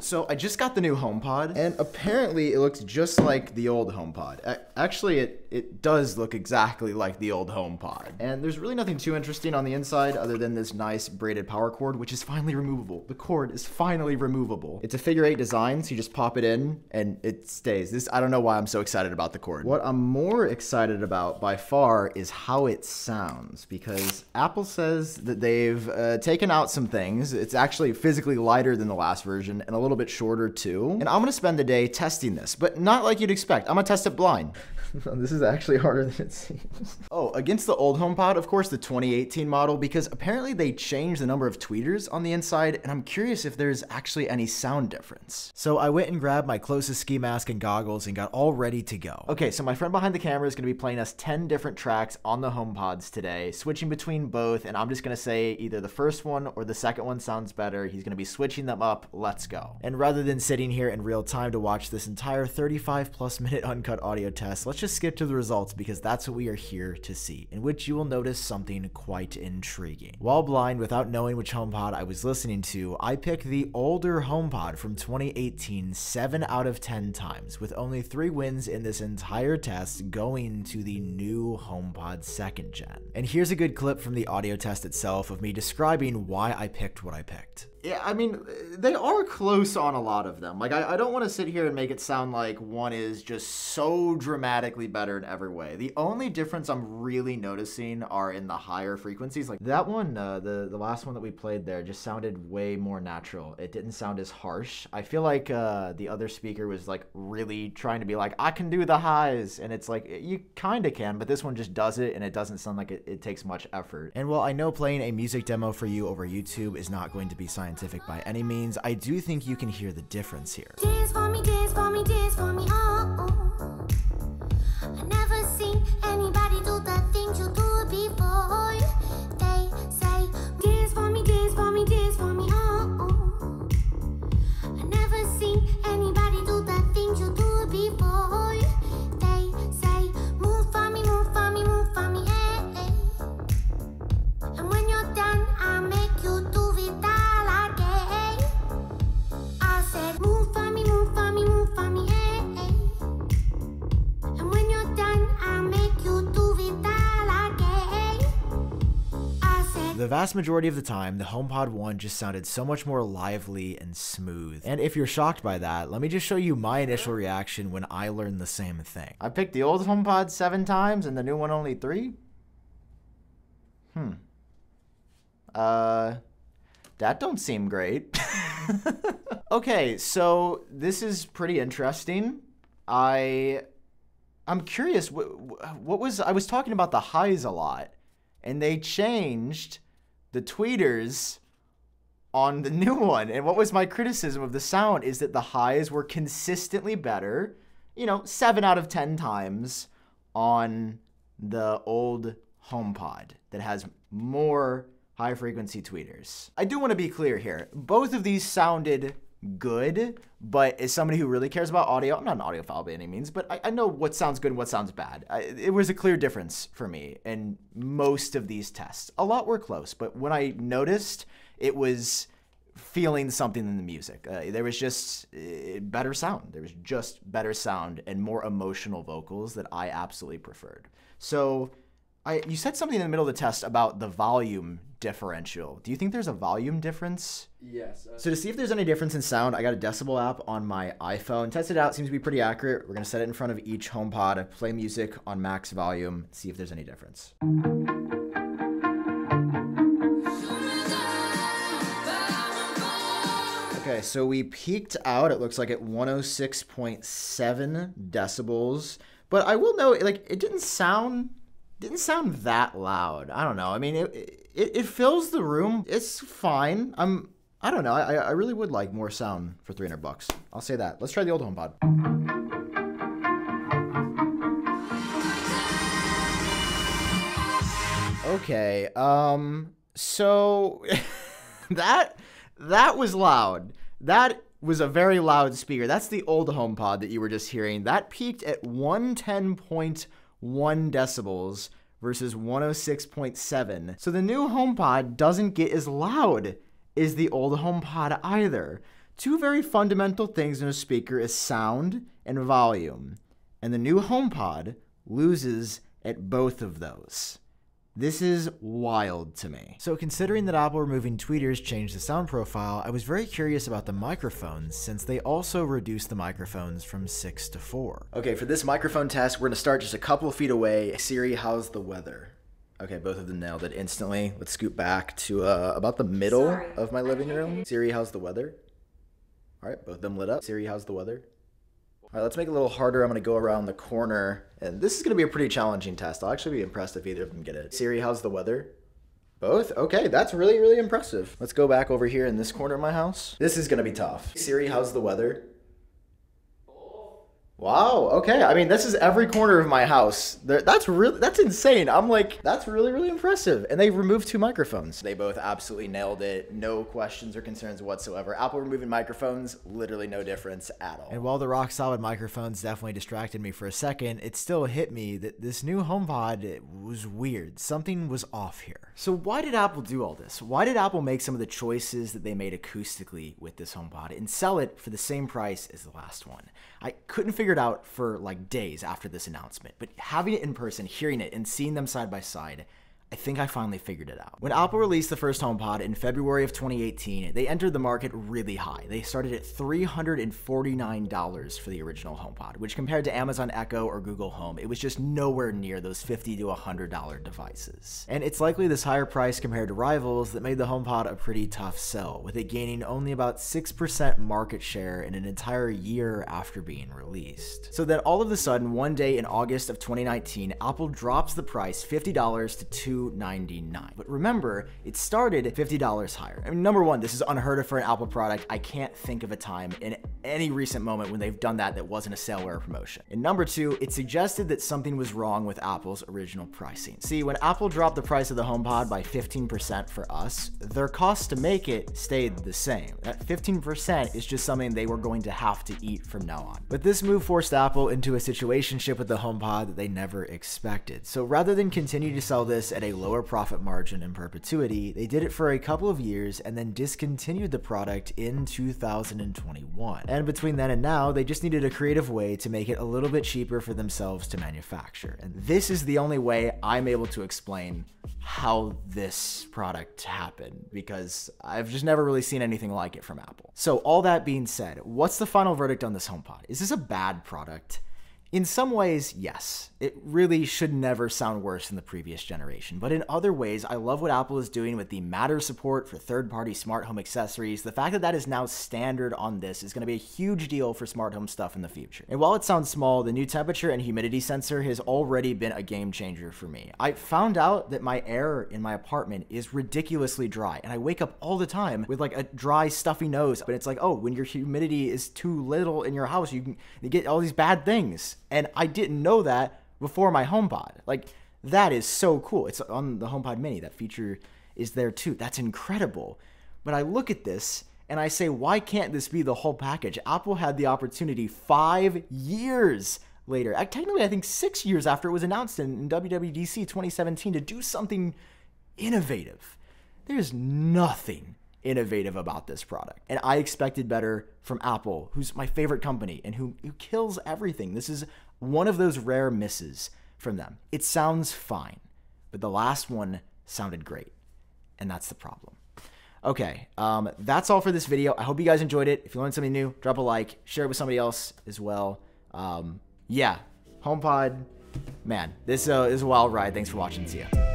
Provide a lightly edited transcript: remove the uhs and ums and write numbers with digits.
So I just got the new HomePod, and apparently it looks just like the old HomePod. Actually, it does look exactly like the old HomePod. And there's really nothing too interesting on the inside other than this nice braided power cord, which is finally removable. The cord is finally removable. It's a figure 8 design, so you just pop it in and it stays. I don't know why I'm so excited about the cord. What I'm more excited about by far is how it sounds, because Apple says that they've taken out some things. It's actually physically lighter than the last version and a little bit shorter too. And I'm gonna spend the day testing this, but not like you'd expect. I'm gonna test it blind. This is actually harder than it seems. Oh, against the old HomePod, of course, the 2018 model, because apparently they changed the number of tweeters on the inside, and I'm curious if there's actually any sound difference. So I went and grabbed my closest ski mask and goggles and got all ready to go. Okay, so my friend behind the camera is gonna be playing us 10 different tracks on the HomePods today, switching between both, and I'm just gonna say either the first one or the second one sounds better. He's gonna be switching them up. Let's go. And rather than sitting here in real time to watch this entire 35+ minute uncut audio test, let's just skip to the results, because that's what we are here to see, in which you will notice something quite intriguing. While blind, without knowing which HomePod I was listening to, I picked the older HomePod from 2018 7 out of 10 times, with only 3 wins in this entire test going to the new HomePod 2nd gen. And here's a good clip from the audio test itself of me describing why I picked what I picked. Yeah, I mean, they are close on a lot of them. Like, I don't want to sit here and make it sound like one is just so dramatically better in every way. The only difference I'm really noticing are in the higher frequencies. Like that one, the last one that we played there just sounded way more natural. It didn't sound as harsh. I feel like the other speaker was like really trying to be like, I can do the highs. And it's like, you kind of can, but this one just does it, and it doesn't sound like it takes much effort. And while I know playing a music demo for you over YouTube is not going to be scientific by any means, I do think you can hear the difference here. Dance for me, dance for me, dance for me, oh, oh. I never seen anybody do the things you do before. They say, dance for me, dance for me, dance for me, oh, oh. I never seen anybody do the things you do before. They say, move for me, move for me, move for me, eh, eh. And when you're done, I'll make you do it all again. I said, move for me, move for me, move for me, eh, eh. And when you're done, I'll make you do it all again. I said, The vast majority of the time, the HomePod 1 just sounded so much more lively and smooth. And if you're shocked by that, let me just show you my initial reaction when I learned the same thing. I picked the old HomePod 7 times and the new one only 3? That don't seem great. Okay, so this is pretty interesting. I'm curious, what was, I was talking about the highs a lot, and they changed the tweeters on the new one. And what was my criticism of the sound is that the highs were consistently better, 7 out of 10 times on the old HomePod that has more high-frequency tweeters. I do want to be clear here. Both of these sounded good, but as somebody who really cares about audio, I'm not an audiophile by any means, but I know what sounds good and what sounds bad. It was a clear difference for me in most of these tests. A lot were close, but when I noticed, it was feeling something in the music. There was just better sound. There was just better sound and more emotional vocals that I absolutely preferred. So you said something in the middle of the test about the volume differential. Do you think there's a volume difference? Yes. So to see if there's any difference in sound, I got a decibel app on my iPhone. Tested it out, seems to be pretty accurate. We're gonna set it in front of each HomePod, play music on max volume, see if there's any difference. Okay, so we peaked out, it looks like at 106.7 decibels. But I will note, like, it didn't sound that loud. I don't know. I mean, it fills the room. It's fine. I don't know. I really would like more sound for $300. I'll say that. Let's try the old HomePod. Okay. So that was loud. That was a very loud speaker. That's the old HomePod that you were just hearing. That peaked at 110.1 decibels versus 106.7. So the new HomePod doesn't get as loud as the old HomePod either. Two very fundamental things in a speaker is sound and volume, and the new HomePod loses at both of those. This is wild to me. So considering that Apple removing tweeters changed the sound profile, I was very curious about the microphones since they also reduced the microphones from 6 to 4. Okay, for this microphone test, we're gonna start just a couple of feet away. Siri, how's the weather? Okay, both of them nailed it instantly. Let's scoot back to about the middle of my living room. Siri, how's the weather? All right, both of them lit up. Siri, how's the weather? All right, let's make it a little harder. I'm gonna go around the corner, and this is gonna be a pretty challenging test. I'll actually be impressed if either of them get it. Siri, how's the weather? Both? Okay, that's really, really impressive. Let's go back over here in this corner of my house. This is gonna be tough. Siri, how's the weather? Wow, okay. I mean, this is every corner of my house. That's insane. I'm like, that's really, really impressive. And they removed 2 microphones. They both absolutely nailed it. No questions or concerns whatsoever. Apple removing microphones, literally no difference at all. And while the rock solid microphones definitely distracted me for a second, it still hit me that this new HomePod was weird. Something was off here. So why did Apple do all this? Why did Apple make some of the choices that they made acoustically with this HomePod and sell it for the same price as the last one? I couldn't figure it out for like days after this announcement, but having it in person, hearing it, and seeing them side by side, I think I finally figured it out. When Apple released the first HomePod in February of 2018, they entered the market really high. They started at $349 for the original HomePod, which compared to Amazon Echo or Google Home, it was just nowhere near those $50 to $100 devices. And it's likely this higher price compared to rivals that made the HomePod a pretty tough sell, with it gaining only about 6% market share in an entire year after being released. So then all of a sudden, one day in August of 2019, Apple drops the price $50 to $299. But remember, it started at $50 higher. I mean, number one, this is unheard of for an Apple product. I can't think of a time in any recent moment when they've done that wasn't a sale or a promotion. And number two, it suggested that something was wrong with Apple's original pricing. See, when Apple dropped the price of the HomePod by 15% for us, their cost to make it stayed the same. That 15% is just something they were going to have to eat from now on. But this move forced Apple into a situationship with the HomePod that they never expected. So rather than continue to sell this at a lower profit margin in perpetuity, they did it for a couple of years and then discontinued the product in 2021. And between then and now, they just needed a creative way to make it a little bit cheaper for themselves to manufacture. And this is the only way I'm able to explain how this product happened, because I've just never really seen anything like it from Apple. So all that being said, what's the final verdict on this HomePod? Is this a bad product? In some ways, yes. It really should never sound worse than the previous generation. But in other ways, I love what Apple is doing with the Matter support for third-party smart home accessories. The fact that that is now standard on this is going to be a huge deal for smart home stuff in the future. And while it sounds small, the new temperature and humidity sensor has already been a game changer for me. I found out that my air in my apartment is ridiculously dry, and I wake up all the time with like a dry, stuffy nose. But it's like, oh, when your humidity is too little in your house, you get all these bad things. And I didn't know that before my HomePod. Like, that is so cool. It's on the HomePod Mini. That feature is there too. That's incredible. But I look at this and I say, why can't this be the whole package? Apple had the opportunity 5 years later, technically I think 6 years after it was announced in WWDC 2017, to do something innovative. There's nothing innovative about this product. And I expected better from Apple, who's my favorite company and who kills everything. This is one of those rare misses from them. It sounds fine, but the last one sounded great, and that's the problem. Okay, that's all for this video. I hope you guys enjoyed it. If you learned something new, drop a like, share it with somebody else as well. Yeah, HomePod, man, this is a wild ride. Thanks for watching. See ya.